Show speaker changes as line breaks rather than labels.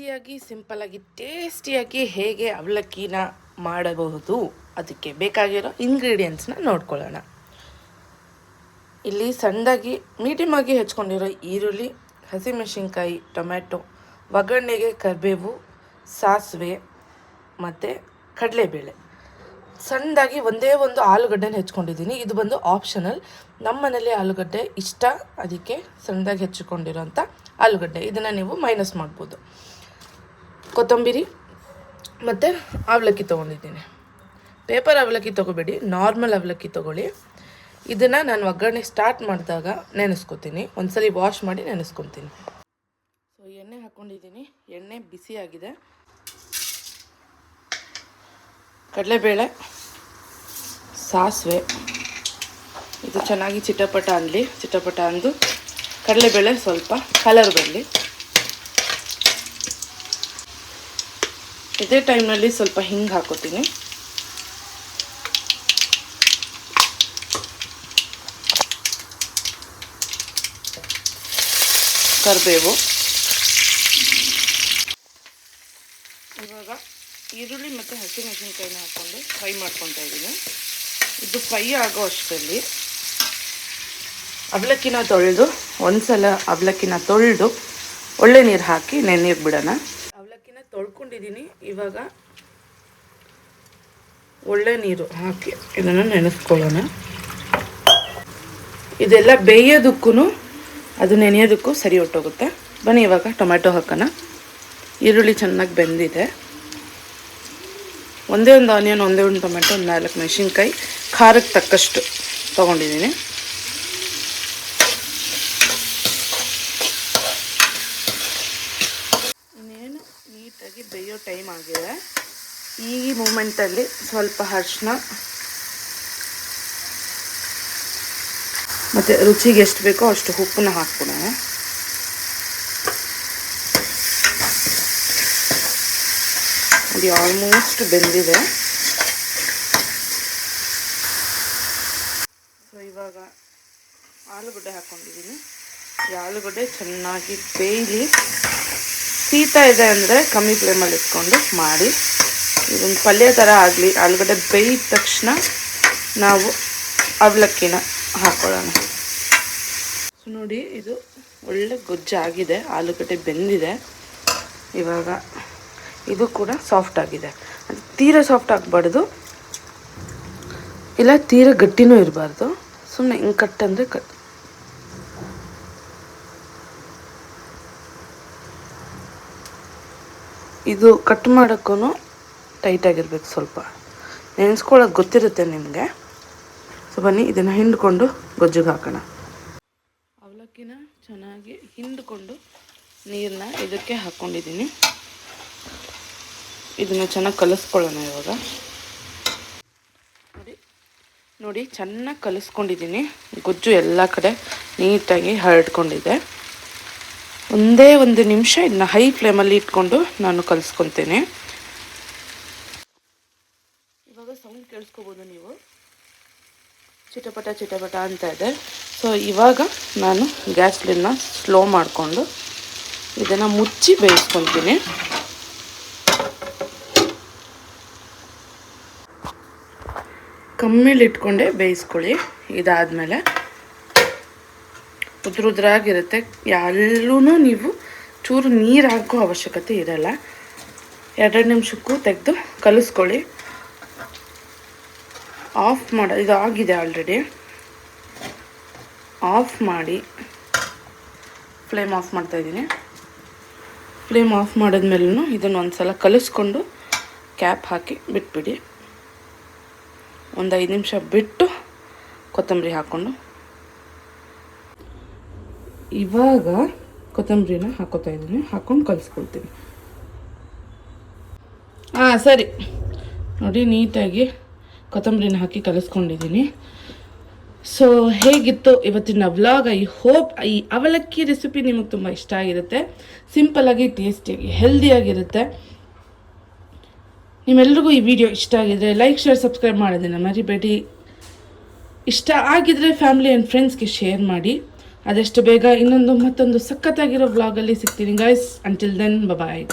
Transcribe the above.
ಈಸಿಯಾಗಿ ಸಿಂಪಲ್ಲಾಗಿ ಟೇಸ್ಟಿಯಾಗಿ ಹೇಗೆ ಅವಲಕ್ಕಿನ ಮಾಡಬಹುದು ಅದಕ್ಕೆ ಬೇಕಾಗಿರೋ ಇಂಗ್ರೀಡಿಯೆಂಟ್ಸ್ನ ನೋಡ್ಕೊಳ್ಳೋಣ. ಇಲ್ಲಿ ಸಣ್ಣದಾಗಿ ಮೀಡಿಯಮ್ ಆಗಿ ಹೆಚ್ಕೊಂಡಿರೋ ಈರುಳ್ಳಿ, ಹಸಿಮೆಣಸಿನ್ಕಾಯಿ, ಟೊಮ್ಯಾಟೊ, ಒಗ್ಗರಣೆಗೆ ಕರಿಬೇವು, ಸಾಸಿವೆ ಮತ್ತು ಕಡಲೆಬೇಳೆ. ಸಣ್ಣದಾಗಿ ಒಂದೇ ಒಂದು ಆಲೂಗಡ್ಡೆನ ಹೆಚ್ಕೊಂಡಿದ್ದೀನಿ. ಇದು ಬಂದು ಆಪ್ಷನಲ್. ನಮ್ಮ ಮನೇಲಿ ಆಲೂಗಡ್ಡೆ ಇಷ್ಟ, ಅದಕ್ಕೆ ಸಣ್ಣದಾಗಿ ಹೆಚ್ಚಿಕೊಂಡಿರೋಂಥ ಆಲೂಗಡ್ಡೆ. ಇದನ್ನು ನೀವು ಮೈನಸ್ ಮಾಡ್ಬೋದು. ಕೊತ್ತಂಬರಿ ಮತ್ತು ಅವಲಕ್ಕಿ ತೊಗೊಂಡಿದ್ದೀನಿ. ಪೇಪರ್ ಅವಲಕ್ಕಿ ತೊಗೋಬೇಡಿ, ನಾರ್ಮಲ್ ಅವಲಕ್ಕಿ ತೊಗೊಳ್ಳಿ. ಇದನ್ನು ನಾನು ಒಗ್ಗರಣೆ ಸ್ಟಾರ್ಟ್ ಮಾಡಿದಾಗ ನೆನೆಸ್ಕೊತೀನಿ. ಒಂದ್ಸಲಿ ವಾಶ್ ಮಾಡಿ ನೆನೆಸ್ಕೊತೀನಿ. ಸೊ ಎಣ್ಣೆ ಹಾಕ್ಕೊಂಡಿದ್ದೀನಿ. ಎಣ್ಣೆ ಬಿಸಿಯಾಗಿದೆ. ಕಡಲೆಬೇಳೆ, ಸಾಸಿವೆ ಇದು ಚೆನ್ನಾಗಿ ಚಿಟಪಟ ಅಂದು ಕಡಲೆಬೇಳೆ ಸ್ವಲ್ಪ ಕಲರ್ ಬರಲಿ. ಇದೇ ಟೈಮ್ನಲ್ಲಿ ಸ್ವಲ್ಪ ಹಿಂಗೆ ಹಾಕೋತೀನಿ. ಕರಿಬೇವು. ಇವಾಗ ಈರುಳ್ಳಿ ಮತ್ತು ಹಸಿಮೆಣಸಿನ್ಕಾಯಿನ ಹಾಕ್ಕೊಂಡು ಫ್ರೈ ಮಾಡ್ಕೊತಾ ಇದ್ದೀನಿ. ಇದು ಫ್ರೈ ಆಗೋ ಅಷ್ಟರಲ್ಲಿ ಅವಲಕ್ಕಿನ ತೊಳೆದು ಒಂದ್ಸಲ ಅವಲಕ್ಕಿನ ತೊಳೆದು ಒಳ್ಳೆ ನೀರು ಹಾಕಿ ನೆನೆಯಕ್ಕೆ ಬಿಡೋಣ. ಅವಲಕ್ಕಿನ ತೊಳ್ಕೊಂಡಿದ್ದೀನಿ. ಇವಾಗ ಒಳ್ಳೆ ನೀರು ಹಾಕಿ ಇದನ್ನು ನೆನೆಸ್ಕೊಳ್ಳೋಣ. ಇದೆಲ್ಲ ಬೇಯೋದಕ್ಕೂ ಅದು ನೆನೆಯೋದಕ್ಕೂ ಸರಿ ಹೊಟ್ಟೋಗುತ್ತೆ. ಬನ್ನಿ ಇವಾಗ ಟೊಮ್ಯಾಟೊ ಹಾಕೋಣ. ಈರುಳ್ಳಿ ಚೆನ್ನಾಗಿ ಬೆಂದಿದೆ. ಒಂದೇ ಒಂದು ಆನಿಯನ್, ಒಂದೇ ಒಂದು ಟೊಮೆಟೊ, ಒಂದು 4 ಮೆಣಸಿನ್ಕಾಯಿ, ಖಾರಕ್ಕೆ ತಕ್ಕಷ್ಟು ತೊಗೊಂಡಿದ್ದೀನಿ. ಇನ್ನೇನು ನೀಟಾಗಿ ಬೇಯೋ ಟೈಮ್ ಆಗಿದೆ. ಈ ಮೂಮೆಂಟಲ್ಲಿ ಸ್ವಲ್ಪ ಅರಿಶಿನ ಮತ್ತು ರುಚಿಗೆ ಎಷ್ಟು ಬೇಕೋ ಅಷ್ಟು ಉಪ್ಪನ್ನ ಹಾಕ್ಬಿಡೋಣ. ಅದು ಆಲ್ಮೋಸ್ಟ್ ಬೆಂದಿದೆ. ಸೊ ಇವಾಗ ಆಲೂಗಡ್ಡೆ ಹಾಕ್ಕೊಂಡಿದ್ದೀನಿ. ಈ ಆಲೂಗಡ್ಡೆ ಚೆನ್ನಾಗಿ ಬೇಯಲಿ. ಸೀತಾ ಇದೆ ಅಂದರೆ ಕಮ್ಮಿ ಫ್ಲೇಮಲ್ಲಿ ಇಟ್ಕೊಂಡು ಮಾಡಿ. ಇದೊಂದು ಪಲ್ಯ ಥರ ಆಗಲಿ. ಆಲೂಗಡ್ಡೆ ಬೇಯಿದ ತಕ್ಷಣ ನಾವು ಅವಲಕ್ಕಿನ ಹಾಕ್ಕೊಳ್ಳೋಣ. ಸೊ ನೋಡಿ, ಇದು ಒಳ್ಳೆ ಗೊಜ್ಜಾಗಿದೆ. ಆಲೂಗಡ್ಡೆ ಬೆಂದಿದೆ. ಇವಾಗ ಇದು ಕೂಡ ಸಾಫ್ಟ್ ಆಗಿದೆ. ಅದು ತೀರಾ ಸಾಫ್ಟ್ ಆಗಬಾರ್ದು, ಇಲ್ಲ ತೀರಾ ಗಟ್ಟಿನೂ ಇರಬಾರ್ದು. ಸುಮ್ಮನೆ ಹಿಂಗೆ ಕಟ್ ಅಂದರೆ ಕಟ್. ಇದು ಕಟ್ ಮಾಡೋಕ್ಕೂ ಟೈಟಾಗಿರ್ಬೇಕು. ಸ್ವಲ್ಪ ನೆನೆಸ್ಕೊಳ್ಳೋಕೆ ಗೊತ್ತಿರುತ್ತೆ ನಿಮಗೆ. ಸೊ ಬನ್ನಿ ಇದನ್ನು ಹಿಂಡ್ಕೊಂಡು ಗೊಜ್ಜಿಗೆ ಹಾಕೋಣ. ಅವಲಕ್ಕಿನ ಚೆನ್ನಾಗಿ ಹಿಂಡ್ಕೊಂಡು ನೀರನ್ನ ಇದಕ್ಕೆ ಹಾಕ್ಕೊಂಡಿದ್ದೀನಿ. ಇದನ್ನು ಚೆನ್ನಾಗಿ ಕಲಿಸ್ಕೊಳ್ಳೋಣ. ಇವಾಗ ನೋಡಿ ಚೆನ್ನಾಗಿ ಕಲಿಸ್ಕೊಂಡಿದ್ದೀನಿ. ಗೊಜ್ಜು ಎಲ್ಲ ಕಡೆ ನೀಟಾಗಿ ಹರಡ್ಕೊಂಡಿದೆ. ಒಂದೇ ಒಂದು ನಿಮಿಷ ಇದನ್ನ ಹೈ ಫ್ಲೇಮಲ್ಲಿ ಇಟ್ಕೊಂಡು ನಾನು ಕಲಿಸ್ಕೊತೀನಿ. ಇವಾಗ ಸೌಂಡ್ ಕೇಳಿಸ್ಕೋಬೋದು ನೀವು. ಚಿಟಪಟ ಚಿಟಪಟ ಅಂತ ಇದೆ. ಸೊ ಇವಾಗ ನಾನು ಗ್ಯಾಸ್ ಫ್ಲೇಮ್ನ ಸ್ಲೋ ಮಾಡಿಕೊಂಡು ಇದನ್ನು ಮುಚ್ಚಿ ಬೇಯಿಸ್ಕೊತೀನಿ. ಕಮ್ಮಿಲಿ ಇಟ್ಕೊಂಡೆ ಬೇಯಿಸ್ಕೊಳ್ಳಿ. ಇದಾದಮೇಲೆ ಉದ್ರುದ್ರಾಗಿರುತ್ತೆ. ಎಲ್ಲೂ ನೀವು ಚೂರು ನೀರು ಹಾಕೋ ಅವಶ್ಯಕತೆ ಇರಲ್ಲ. 2 ನಿಮಿಷಕ್ಕೂ ತೆಗೆದು ಕಲಿಸ್ಕೊಳ್ಳಿ. ಆಫ್ ಮಾಡಿ. ಇದು ಆಗಿದೆ ಆಲ್ರೆಡಿ. ಆಫ್ ಮಾಡಿ ಫ್ಲೇಮ್ ಆಫ್ ಮಾಡ್ತಾಯಿದ್ದೀನಿ. ಫ್ಲೇಮ್ ಆಫ್ ಮಾಡಿದ್ಮೇಲೂ ಇದನ್ನು ಒಂದು ಸಲ ಕಲಿಸ್ಕೊಂಡು ಕ್ಯಾಪ್ ಹಾಕಿ ಬಿಟ್ಬಿಡಿ. ಒಂದು 5 ನಿಮಿಷ ಬಿಟ್ಟು ಕೊತ್ತಂಬರಿ ಹಾಕ್ಕೊಂಡು ಇವಾಗ ಕೊತ್ತಂಬರಿನ ಹಾಕೋತಾ ಇದ್ದೀನಿ. ಹಾಕ್ಕೊಂಡು ಕಲಿಸ್ಕೊಳ್ತೀನಿ. ಸರಿ ನೋಡಿ, ನೀಟಾಗಿ ಕೊತ್ತಂಬರಿನ ಹಾಕಿ ಕಲಿಸ್ಕೊಂಡಿದ್ದೀನಿ. ಸೊ ಹೇಗಿತ್ತು ಇವತ್ತಿನ ವ್ಲಾಗ್? ಐ ಹೋಪ್ ಈ ಅವಲಕ್ಕಿ ರೆಸಿಪಿ ನಿಮಗೆ ತುಂಬ ಇಷ್ಟ ಆಗಿರುತ್ತೆ. ಸಿಂಪಲ್ಲಾಗಿ, ಟೇಸ್ಟಿಯಾಗಿ, ಹೆಲ್ದಿಯಾಗಿರುತ್ತೆ. ನಿಮ್ಮೆಲ್ರಿಗೂ ಈ ವಿಡಿಯೋ ಇಷ್ಟ ಆಗಿದ್ರೆ ಲೈಕ್, ಶೇರ್, ಸಬ್ಸ್ಕ್ರೈಬ್ ಮಾಡೋದನ್ನು ಮರಿಬೇಡಿ. ಇಷ್ಟ ಆಗಿದ್ರೆ ಫ್ಯಾಮಿಲಿ ಆ್ಯಂಡ್ ಫ್ರೆಂಡ್ಸ್ಗೆ ಶೇರ್ ಮಾಡಿ. ಆದಷ್ಟು ಬೇಗ ಮತ್ತೊಂದು ಸಖತ್ತಾಗಿರೋ ವ್ಲಾಗಲ್ಲಿ ಸಿಗ್ತೀನಿ ಗೈಸ್. Until then bye.